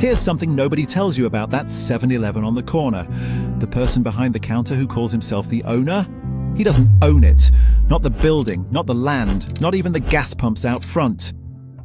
Here's something nobody tells you about that 7-Eleven on the corner. The person behind the counter who calls himself the owner? He doesn't own it. Not the building, not the land, not even the gas pumps out front.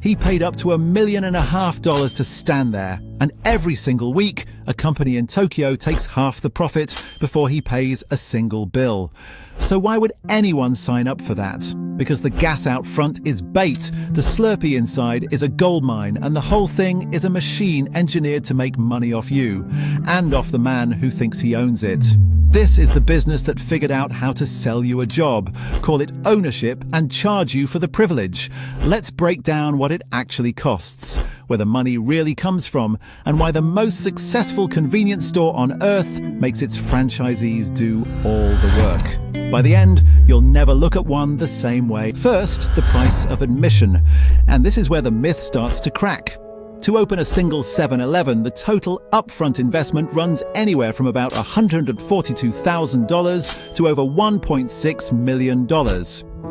He paid up to $1.5 million to stand there, and every single week, a company in Tokyo takes half the profit before he pays a single bill. So why would anyone sign up for that? Because the gas out front is bait, the Slurpee inside is a goldmine, and the whole thing is a machine engineered to make money off you, and off the man who thinks he owns it. This is the business that figured out how to sell you a job, call it ownership, and charge you for the privilege. Let's break down what it actually costs, where the money really comes from, and why the most successful convenience store on earth makes its franchisees do all the work. By the end, you'll never look at one the same way. First, the price of admission. And this is where the myth starts to crack. To open a single 7-Eleven, the total upfront investment runs anywhere from about $142,000 to over $1.6 million.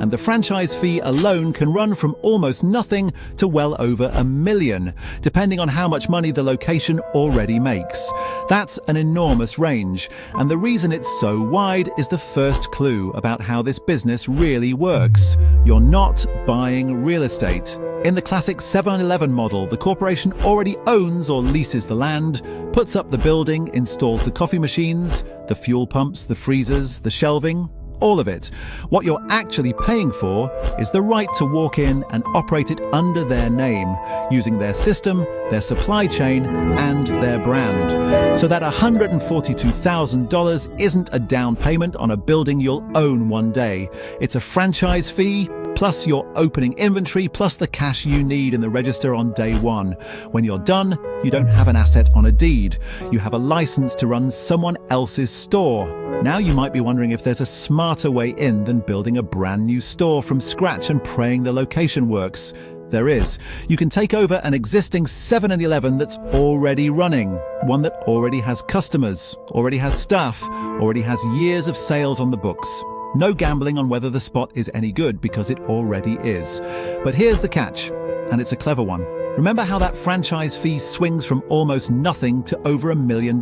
And the franchise fee alone can run from almost nothing to well over $1 million, depending on how much money the location already makes. That's an enormous range, and the reason it's so wide is the first clue about how this business really works. You're not buying real estate. In the classic 7-Eleven model, the corporation already owns or leases the land, puts up the building, installs the coffee machines, the fuel pumps, the freezers, the shelving, all of it. What you're actually paying for is the right to walk in and operate it under their name, using their system, their supply chain, and their brand. So that $142,000 isn't a down payment on a building you'll own one day. It's a franchise fee, plus your opening inventory, plus the cash you need in the register on day one. When you're done, you don't have an asset on a deed. You have a license to run someone else's store. Now you might be wondering if there's a smarter way in than building a brand new store from scratch and praying the location works. There is. You can take over an existing 7-Eleven that's already running, one that already has customers, already has staff, already has years of sales on the books. No gambling on whether the spot is any good, because it already is. But here's the catch, and it's a clever one. Remember how that franchise fee swings from almost nothing to over $1 million?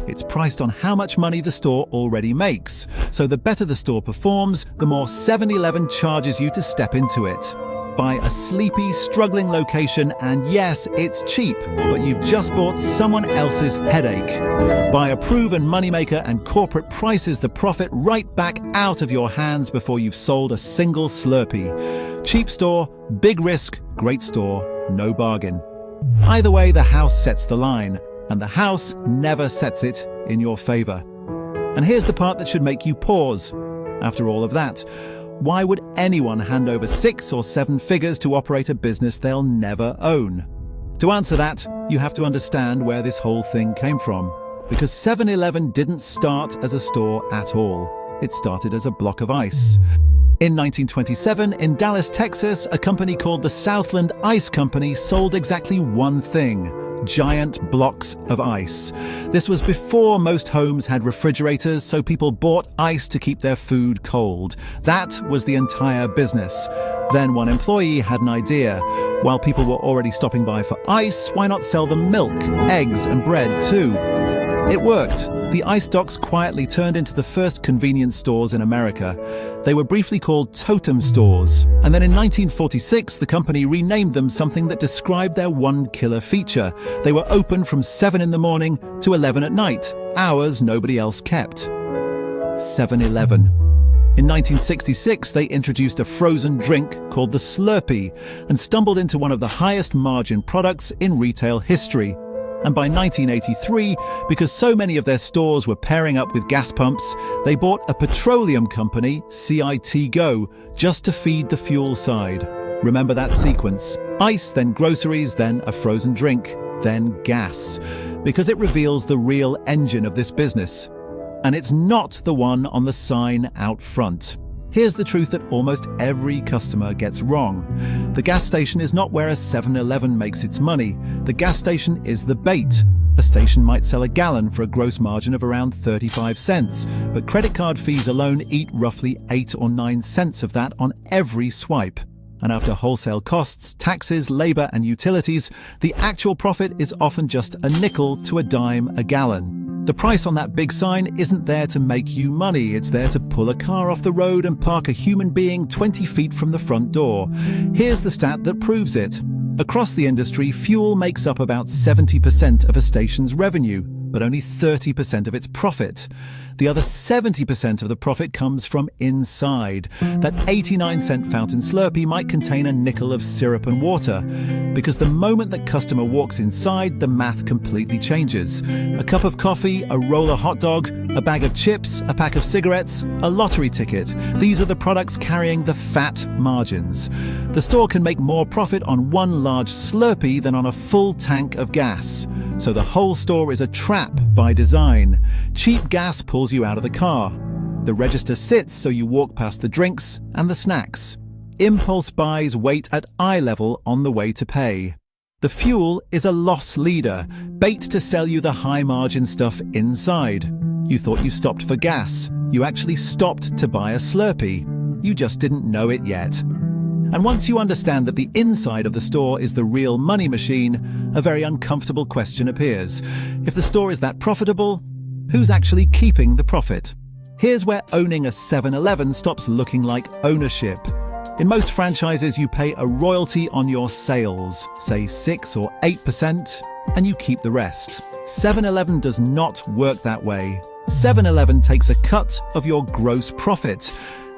It's priced on how much money the store already makes. So the better the store performs, the more 7-Eleven charges you to step into it. Buy a sleepy, struggling location, and yes, it's cheap, but you've just bought someone else's headache. Buy a proven moneymaker, and corporate prices the profit right back out of your hands before you've sold a single Slurpee. Cheap store, big risk, great store, no bargain. Either way, the house sets the line, and the house never sets it in your favor. And here's the part that should make you pause. After all of that, why would anyone hand over 6 or 7 figures to operate a business they'll never own? To answer that, you have to understand where this whole thing came from. Because 7-Eleven didn't start as a store at all. It started as a block of ice. In 1927, in Dallas, Texas, a company called the Southland Ice Company sold exactly one thing: giant blocks of ice. This was before most homes had refrigerators, so people bought ice to keep their food cold. That was the entire business. Then one employee had an idea. While people were already stopping by for ice, why not sell them milk, eggs, and bread too? It worked. The ice docks quietly turned into the first convenience stores in America. They were briefly called totem stores. And then in 1946, the company renamed them something that described their one killer feature. They were open from 7 in the morning to 11 at night, hours nobody else kept. 7-Eleven. In 1966, they introduced a frozen drink called the Slurpee and stumbled into one of the highest margin products in retail history. And by 1983, because so many of their stores were pairing up with gas pumps, they bought a petroleum company, CIT Go, just to feed the fuel side. Remember that sequence: ice, then groceries, then a frozen drink, then gas. Because it reveals the real engine of this business. And it's not the one on the sign out front. Here's the truth that almost every customer gets wrong. The gas station is not where a 7-Eleven makes its money. The gas station is the bait. A station might sell a gallon for a gross margin of around 35 cents, but credit card fees alone eat roughly 8 or 9 cents of that on every swipe. And after wholesale costs, taxes, labor, and utilities, the actual profit is often just a nickel to a dime a gallon. The price on that big sign isn't there to make you money, it's there to pull a car off the road and park a human being 20 feet from the front door. Here's the stat that proves it. Across the industry, fuel makes up about 70% of a station's revenue, but only 30% of its profit. The other 70% of the profit comes from inside. That 89-cent fountain Slurpee might contain a nickel of syrup and water, because the moment that customer walks inside, the math completely changes. A cup of coffee, a roller hot dog, a bag of chips, a pack of cigarettes, a lottery ticket. These are the products carrying the fat margins. The store can make more profit on one large Slurpee than on a full tank of gas. So the whole store is a trap by design. Cheap gas pulls you out of the car. The register sits so you walk past the drinks and the snacks. Impulse buys wait at eye level on the way to pay. The fuel is a loss leader, bait to sell you the high-margin stuff inside. You thought you stopped for gas. You actually stopped to buy a Slurpee. You just didn't know it yet. And once you understand that the inside of the store is the real money machine, a very uncomfortable question appears. If the store is that profitable, who's actually keeping the profit? Here's where owning a 7-Eleven stops looking like ownership. In most franchises, you pay a royalty on your sales, say 6 or 8%, and you keep the rest. 7-Eleven does not work that way. 7-Eleven takes a cut of your gross profit,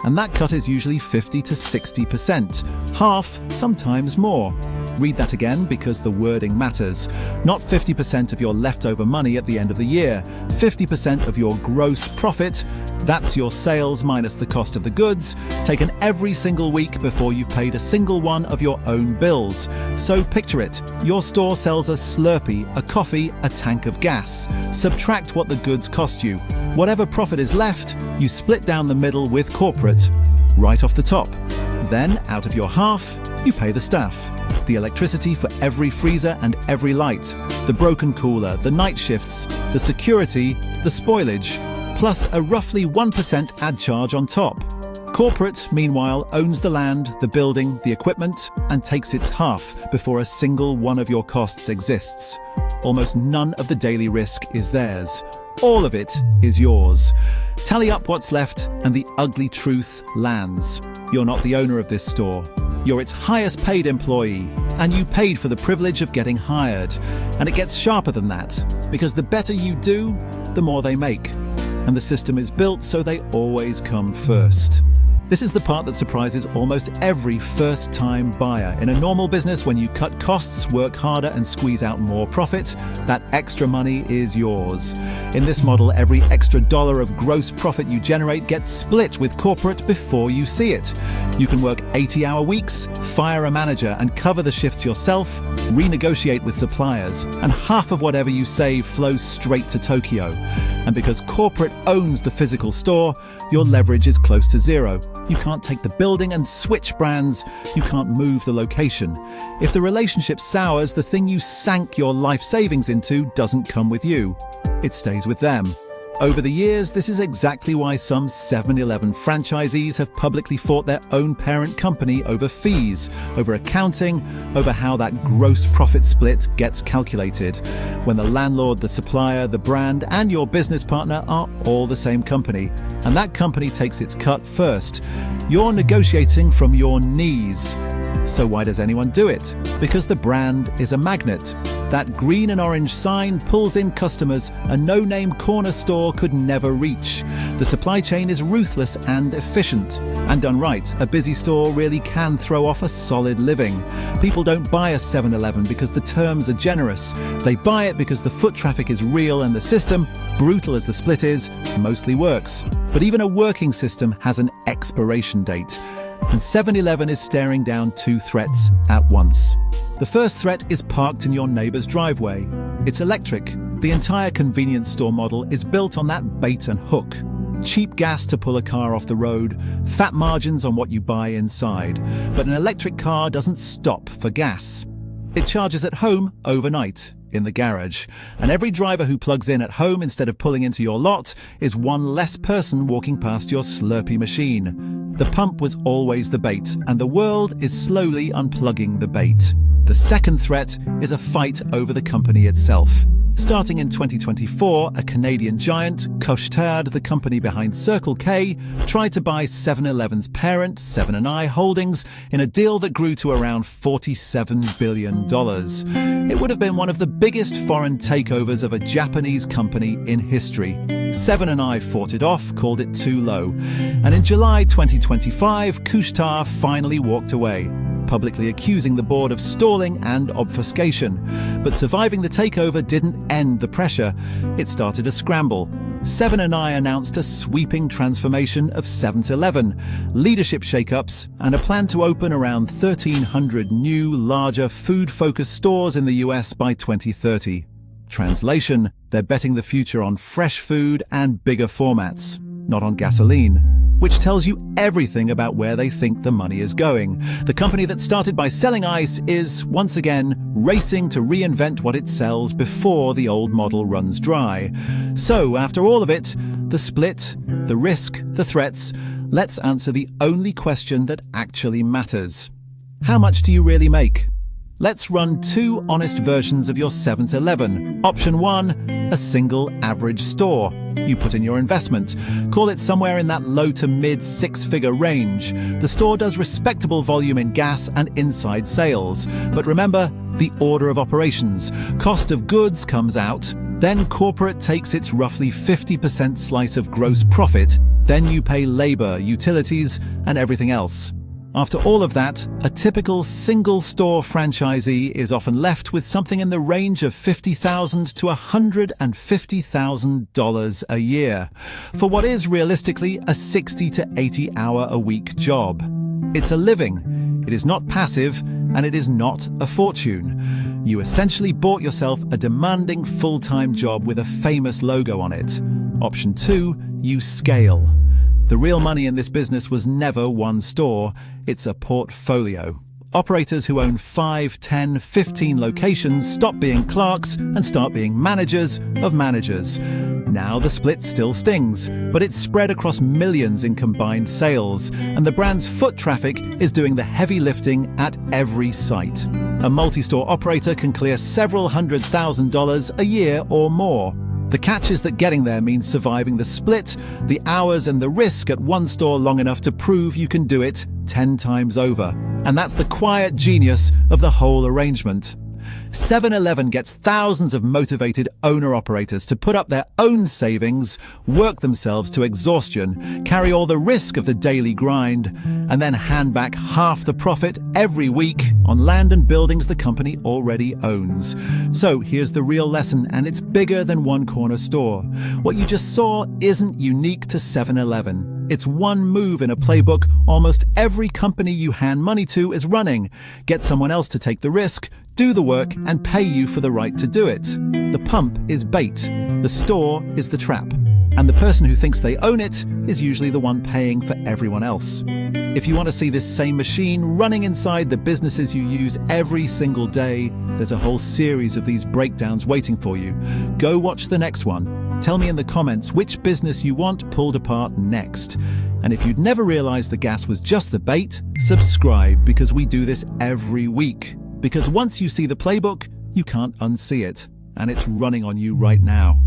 and that cut is usually 50 to 60%, half, sometimes more. Read that again because the wording matters. Not 50% of your leftover money at the end of the year, 50% of your gross profit. That's your sales minus the cost of the goods, taken every single week before you've paid a single one of your own bills. So picture it. Your store sells a Slurpee, a coffee, a tank of gas. Subtract what the goods cost you. Whatever profit is left, you split down the middle with corporate, right off the top. Then, out of your half, you pay the staff. The electricity for every freezer and every light, the broken cooler, the night shifts, the security, the spoilage, plus a roughly 1% ad charge on top. Corporate, meanwhile, owns the land, the building, the equipment, and takes its half before a single one of your costs exists. Almost none of the daily risk is theirs. All of it is yours. Tally up what's left, and the ugly truth lands. You're not the owner of this store. You're its highest paid employee, and you paid for the privilege of getting hired. And it gets sharper than that, because the better you do, the more they make. And the system is built so they always come first. This is the part that surprises almost every first-time buyer. In a normal business, when you cut costs, work harder, and squeeze out more profit, that extra money is yours. In this model, every extra dollar of gross profit you generate gets split with corporate before you see it. You can work 80-hour weeks, fire a manager, and cover the shifts yourself, renegotiate with suppliers, and half of whatever you save flows straight to Tokyo. And because corporate owns the physical store, your leverage is close to zero. You can't take the building and switch brands. You can't move the location. If the relationship sours, the thing you sank your life savings into doesn't come with you. It stays with them. Over the years, this is exactly why some 7-Eleven franchisees have publicly fought their own parent company over fees, over accounting, over how that gross profit split gets calculated, when the landlord, the supplier, the brand, and your business partner are all the same company, and that company takes its cut first. You're negotiating from your knees. So why does anyone do it? Because the brand is a magnet. That green and orange sign pulls in customers a no-name corner store could never reach. The supply chain is ruthless and efficient. And done right, a busy store really can throw off a solid living. People don't buy a 7-Eleven because the terms are generous. They buy it because the foot traffic is real and the system, brutal as the split is, mostly works. But even a working system has an expiration date. And 7-Eleven is staring down two threats at once. The first threat is parked in your neighbor's driveway. It's electric. The entire convenience store model is built on that bait and hook. Cheap gas to pull a car off the road, fat margins on what you buy inside. But an electric car doesn't stop for gas. It charges at home overnight, in the garage. And every driver who plugs in at home instead of pulling into your lot is one less person walking past your Slurpee machine. The pump was always the bait, and the world is slowly unplugging the bait. The second threat is a fight over the company itself. Starting in 2024, a Canadian giant, Couche-Tard, the company behind Circle K, tried to buy 7-Eleven's parent, 7 & I Holdings, in a deal that grew to around $47 billion. It would have been one of the biggest foreign takeovers of a Japanese company in history. 7 & I fought it off, called it too low. And in July 2025, Couche-Tard finally walked away, publicly accusing the board of stalling and obfuscation. But surviving the takeover didn't end the pressure. It started a scramble. 7 & I announced a sweeping transformation of 7-Eleven, leadership shakeups, and a plan to open around 1,300 new, larger, food-focused stores in the US by 2030. Translation: they're betting the future on fresh food and bigger formats, not on gasoline. Which tells you everything about where they think the money is going. The company that started by selling ice is, once again, racing to reinvent what it sells before the old model runs dry. So, after all of it, the split, the risk, the threats, let's answer the only question that actually matters. How much do you really make? Let's run two honest versions of your 7-Eleven. Option 1, a single average store. You put in your investment. Call it somewhere in that low to mid six-figure range. The store does respectable volume in gas and inside sales. But remember, the order of operations. Cost of goods comes out. Then corporate takes its roughly 50% slice of gross profit. Then you pay labor, utilities, and everything else. After all of that, a typical single-store franchisee is often left with something in the range of $50,000 to $150,000 a year, for what is realistically a 60 to 80-hour-a-week job. It's a living, it is not passive, and it is not a fortune. You essentially bought yourself a demanding full-time job with a famous logo on it. Option 2, you scale. The real money in this business was never one store, it's a portfolio. Operators who own 5, 10, 15 locations stop being clerks and start being managers of managers. Now the split still stings, but it's spread across millions in combined sales, and the brand's foot traffic is doing the heavy lifting at every site. A multi-store operator can clear several $100,000 a year or more. The catch is that getting there means surviving the split, the hours and the risk at one store long enough to prove you can do it 10 times over. And that's the quiet genius of the whole arrangement. 7-Eleven gets thousands of motivated owner-operators to put up their own savings, work themselves to exhaustion, carry all the risk of the daily grind, and then hand back half the profit every week on land and buildings the company already owns. So here's the real lesson, and it's bigger than one corner store. What you just saw isn't unique to 7-Eleven. It's one move in a playbook almost every company you hand money to is running. Get someone else to take the risk, do the work, and pay you for the right to do it. The pump is bait. The store is the trap. And the person who thinks they own it is usually the one paying for everyone else. If you want to see this same machine running inside the businesses you use every single day, there's a whole series of these breakdowns waiting for you. Go watch the next one. Tell me in the comments which business you want pulled apart next. And if you'd never realized the gas was just the bait, subscribe, because we do this every week. Because once you see the playbook, you can't unsee it. And it's running on you right now.